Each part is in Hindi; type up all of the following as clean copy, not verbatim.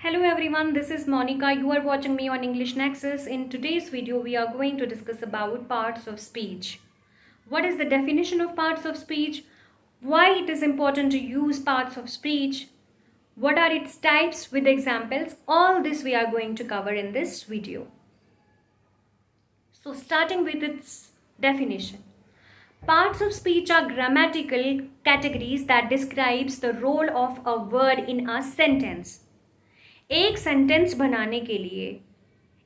Hello everyone, this is Monica. You are watching me on English Nexus. In today's video, we are going to discuss about parts of speech. What is the definition of parts of speech? Why it is important to use parts of speech? What are its types with examples? All this we are going to cover in this video. So starting with its definition. Parts of speech are grammatical categories that describes the role of a word in a sentence. एक सेंटेंस बनाने के लिए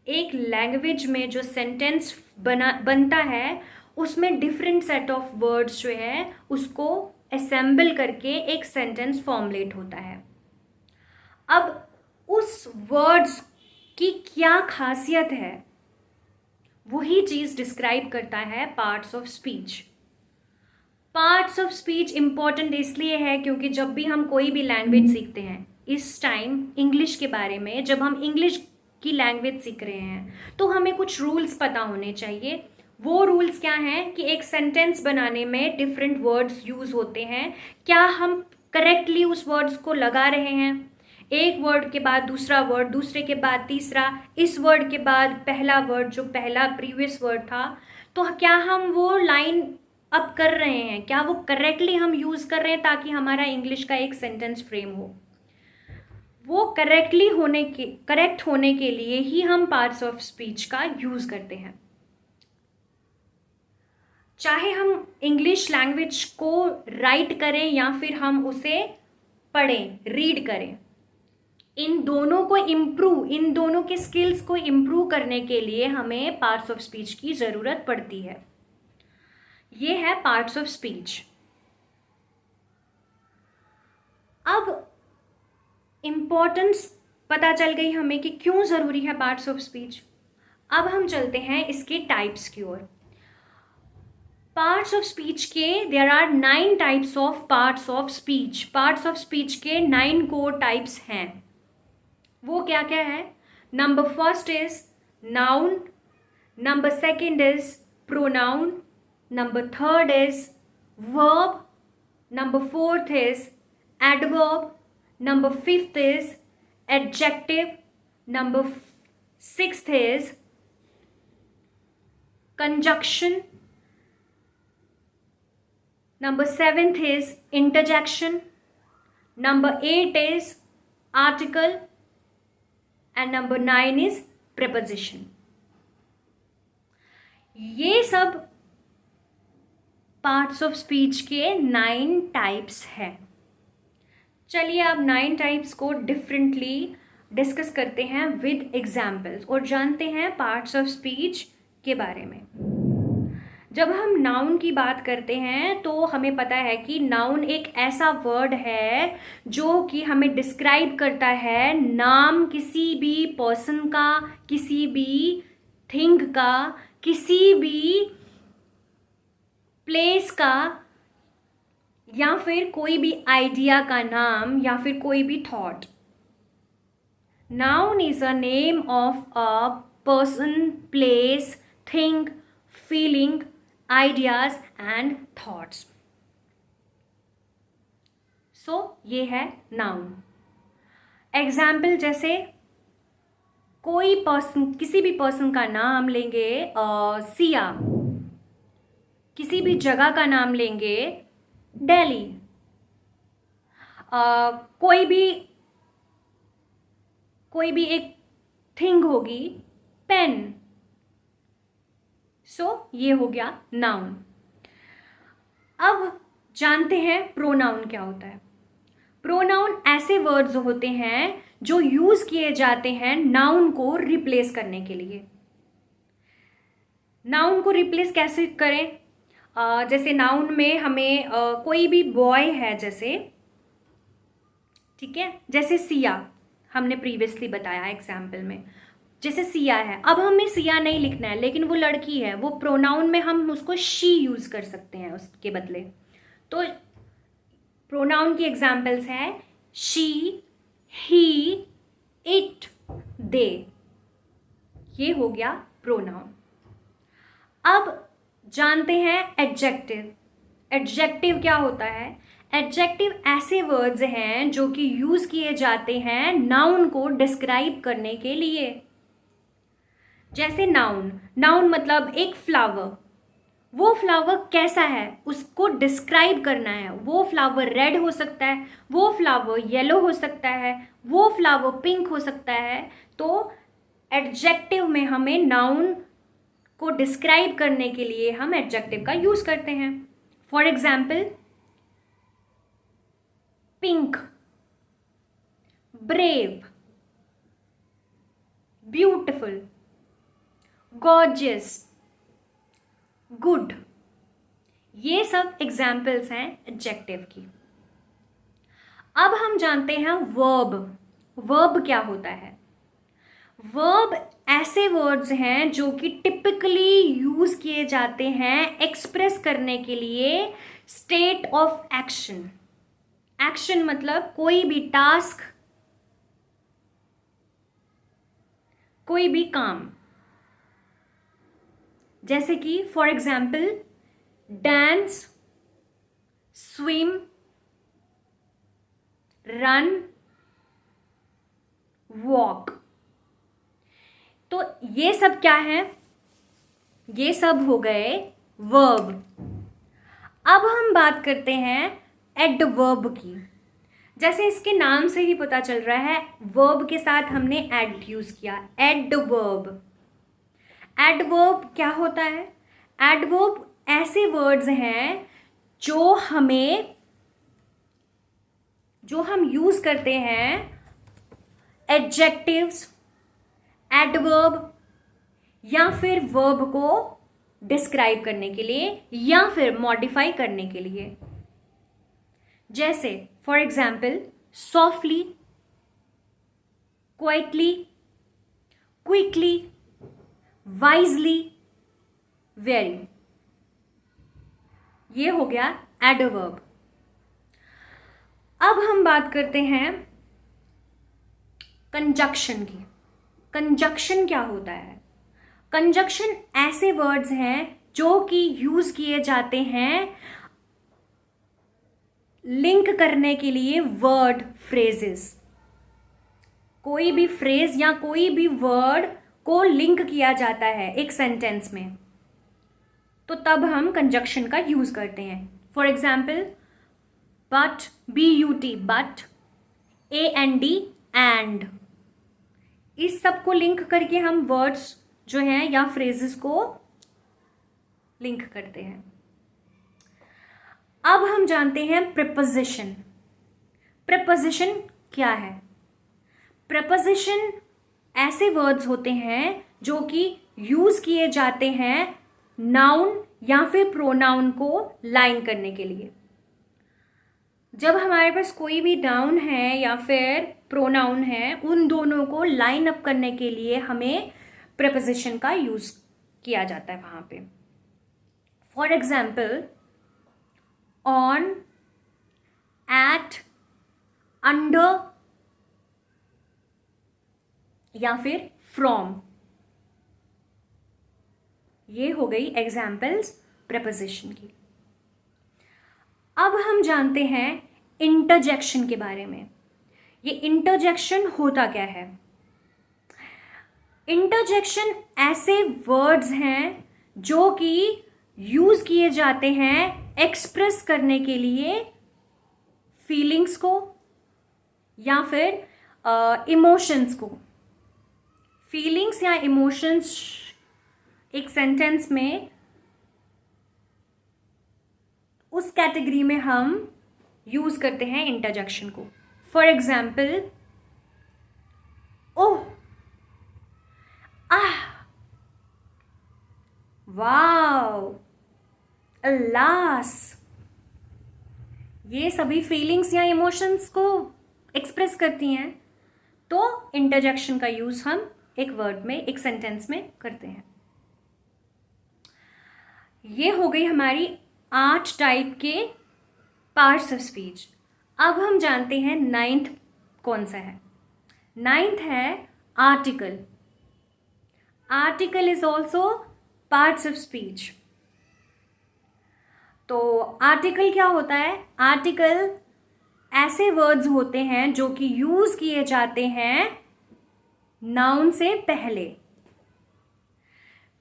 एक लैंग्वेज में जो सेंटेंस बनता है उसमें डिफरेंट सेट ऑफ वर्ड्स जो है उसको असेंबल करके एक सेंटेंस फॉर्मुलेट होता है। अब उस वर्ड्स की क्या खासियत है वही चीज़ डिस्क्राइब करता है parts of speech. Parts of speech important इसलिए है क्योंकि जब भी हम कोई भी लैंग्वेज सीखते हैं, इस टाइम इंग्लिश के बारे में जब हम इंग्लिश की लैंग्वेज सीख रहे हैं तो हमें कुछ रूल्स पता होने चाहिए। वो रूल्स क्या हैं कि एक सेंटेंस बनाने में डिफरेंट वर्ड्स यूज़ होते हैं, क्या हम करेक्टली उस वर्ड्स को लगा रहे हैं, एक वर्ड के बाद दूसरा वर्ड, दूसरे के बाद तीसरा, इस वर्ड के बाद पहला वर्ड जो पहला प्रीवियस वर्ड था, तो क्या हम वो लाइन अप कर रहे हैं, क्या वो करेक्टली हम यूज़ कर रहे हैं ताकि हमारा इंग्लिश का एक सेंटेंस फ्रेम हो। वो करेक्ट होने के लिए ही हम पार्ट्स ऑफ स्पीच का यूज़ करते हैं। चाहे हम इंग्लिश लैंग्वेज को राइट करें या फिर हम उसे पढ़ें, रीड करें, इन दोनों के स्किल्स को इम्प्रूव करने के लिए हमें पार्ट्स ऑफ स्पीच की ज़रूरत पड़ती है। ये है पार्ट्स ऑफ स्पीच। अब इम्पॉर्टेंस पता चल गई हमें कि क्यों ज़रूरी है पार्ट्स ऑफ स्पीच। अब हम चलते हैं इसके टाइप्स की ओर। पार्ट्स ऑफ स्पीच के there are 9 types of parts of speech. Parts of speech के 9 कोर टाइप्स हैं। वो क्या क्या है? Number first is noun, number second is pronoun, number third is verb, number fourth is adverb, number fifth is adjective, number sixth is conjunction, number seventh is interjection, number 8 is article, and number 9 is preposition. ये सब पार्ट्स ऑफ स्पीच के 9 टाइप्स हैं। चलिए अब 9 टाइप्स को डिफरेंटली डिस्कस करते हैं विद एग्जाम्पल्स और जानते हैं पार्ट्स ऑफ स्पीच के बारे में। जब हम नाउन की बात करते हैं तो हमें पता है कि नाउन एक ऐसा वर्ड है जो कि हमें डिस्क्राइब करता है नाम किसी भी पर्सन का, किसी भी थिंग का, किसी भी प्लेस का, या फिर कोई भी आइडिया का नाम, या फिर कोई भी thought. Noun is a name of a person, place, thing, feeling, ideas and thoughts. So ये है नाउन। एग्जाम्पल जैसे कोई पर्सन, किसी भी पर्सन का नाम लेंगे सिया, किसी भी जगह का नाम लेंगे दिल्ली, कोई भी एक थिंग होगी पेन। सो ये हो गया नाउन। अब जानते हैं प्रोनाउन क्या होता है। प्रोनाउन ऐसे वर्ड्स होते हैं जो यूज किए जाते हैं नाउन को रिप्लेस करने के लिए। नाउन को रिप्लेस कैसे करें? जैसे नाउन में हमें कोई भी बॉय है, जैसे, ठीक है, जैसे सिया हमने प्रीवियसली बताया एग्जाम्पल में, जैसे सिया है। अब हमें सिया नहीं लिखना है लेकिन वो लड़की है, वो प्रोनाउन में हम उसको शी यूज़ कर सकते हैं उसके बदले। तो प्रोनाउन की एग्जाम्पल्स हैं शी, ही, इट, दे। ये हो गया प्रोनाउन। अब जानते हैं एडजेक्टिव। एडजेक्टिव क्या होता है? एडजेक्टिव ऐसे वर्ड्स हैं जो कि यूज किए जाते हैं नाउन को डिस्क्राइब करने के लिए। जैसे नाउन, नाउन मतलब एक फ्लावर, वो फ्लावर कैसा है उसको डिस्क्राइब करना है। वो फ्लावर रेड हो सकता है, वो फ्लावर येलो हो सकता है, वो फ्लावर पिंक हो सकता है। तो एडजेक्टिव में हमें नाउन को डिस्क्राइब करने के लिए हम एडजेक्टिव का यूज करते हैं। For example, pink, brave, beautiful, gorgeous, good, ये सब एग्जाम्पल्स हैं एडजेक्टिव की। अब हम जानते हैं वर्ब। वर्ब क्या होता है? वर्ब ऐसे वर्ड्स हैं जो कि टिपिकली यूज किए जाते हैं एक्सप्रेस करने के लिए स्टेट ऑफ एक्शन। एक्शन मतलब कोई भी टास्क, कोई भी काम। जैसे कि for example, dance, swim, run, walk. तो ये सब क्या है? ये सब हो गए वर्ब। अब हम बात करते हैं एडवर्ब की। जैसे इसके नाम से ही पता चल रहा है, वर्ब के साथ हमने एड यूज किया, एडवर्ब। एडवर्ब क्या होता है? एडवर्ब ऐसे वर्ड्स हैं जो हम यूज करते हैं एडजेक्टिव्स, एडवर्ब या फिर वर्ब को डिस्क्राइब करने के लिए या फिर मॉडिफाई करने के लिए। जैसे for example, softly, quietly, quickly, wisely, very. ये हो गया एडवर्ब। अब हम बात करते हैं कंजक्शन की। कंजक्शन क्या होता है? कंजक्शन ऐसे वर्ड्स हैं जो कि यूज किए जाते हैं लिंक करने के लिए वर्ड, फ्रेजेस। कोई भी फ्रेज या कोई भी वर्ड को लिंक किया जाता है एक सेंटेंस में, तो तब हम कंजक्शन का यूज करते हैं। For example, but, BUT, but, AND, and. इस सब को लिंक करके हम वर्ड्स जो हैं या फ्रेजेस को लिंक करते हैं। अब हम जानते हैं प्रीपोजिशन। प्रीपोजिशन क्या है? प्रीपोजिशन ऐसे वर्ड्स होते हैं जो कि यूज किए जाते हैं नाउन या फिर प्रोनाउन को लाइन करने के लिए। जब हमारे पास कोई भी नाउन है या फिर प्रोनाउन है, उन दोनों को लाइन अप करने के लिए हमें प्रीपोजिशन का यूज किया जाता है वहां पे। For example, on, at, under या फिर फ्रॉम। ये हो गई एग्जाम्पल्स प्रीपोजिशन की। अब हम जानते हैं इंटरजेक्शन के बारे में। ये इंटरजेक्शन होता क्या है? इंटरजेक्शन ऐसे वर्ड्स हैं जो कि यूज किए जाते हैं एक्सप्रेस करने के लिए फीलिंग्स को या फिर इमोशंस को। फीलिंग्स या इमोशंस एक सेंटेंस में, उस कैटेगरी में हम यूज करते हैं इंटरजेक्शन को। फॉर एग्जाम्पल, ओह, आह, वाव, अल्लास। ये सभी फीलिंग्स या इमोशंस को एक्सप्रेस करती हैं, तो इंटरजेक्शन का यूज हम एक वर्ड में, एक सेंटेंस में करते हैं। ये हो गई हमारी 8 टाइप के पार्ट्स ऑफ स्पीच। अब हम जानते हैं 9th कौन सा है। 9th है article. Article is also parts of speech. तो आर्टिकल क्या होता है? आर्टिकल ऐसे वर्ड्स होते हैं जो कि यूज किए जाते हैं नाउन से पहले।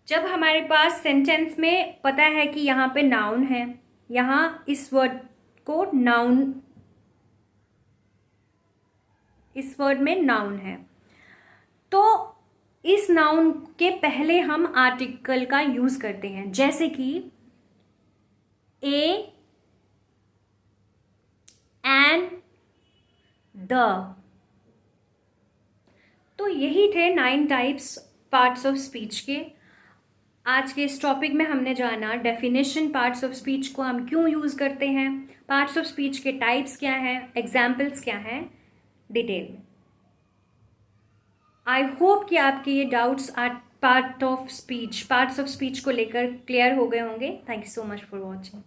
जब हमारे पास सेंटेंस में पता है कि यहाँ पे नाउन है, यहाँ इस वर्ड को नाउन, इस वर्ड में नाउन है, तो इस नाउन के पहले हम आर्टिकल का यूज करते हैं, जैसे कि ए एंड द। तो यही थे 9 टाइप्स पार्ट्स ऑफ स्पीच के। आज के इस टॉपिक में हमने जाना डेफिनेशन, पार्ट्स ऑफ स्पीच को हम क्यों यूज करते हैं, पार्ट्स ऑफ स्पीच के टाइप्स क्या हैं, एग्जाम्पल्स क्या हैं, डिटेल में। आई होप कि आपके ये डाउट्स पार्ट्स ऑफ स्पीच को लेकर क्लियर हो गए होंगे। Thank you so much for watching.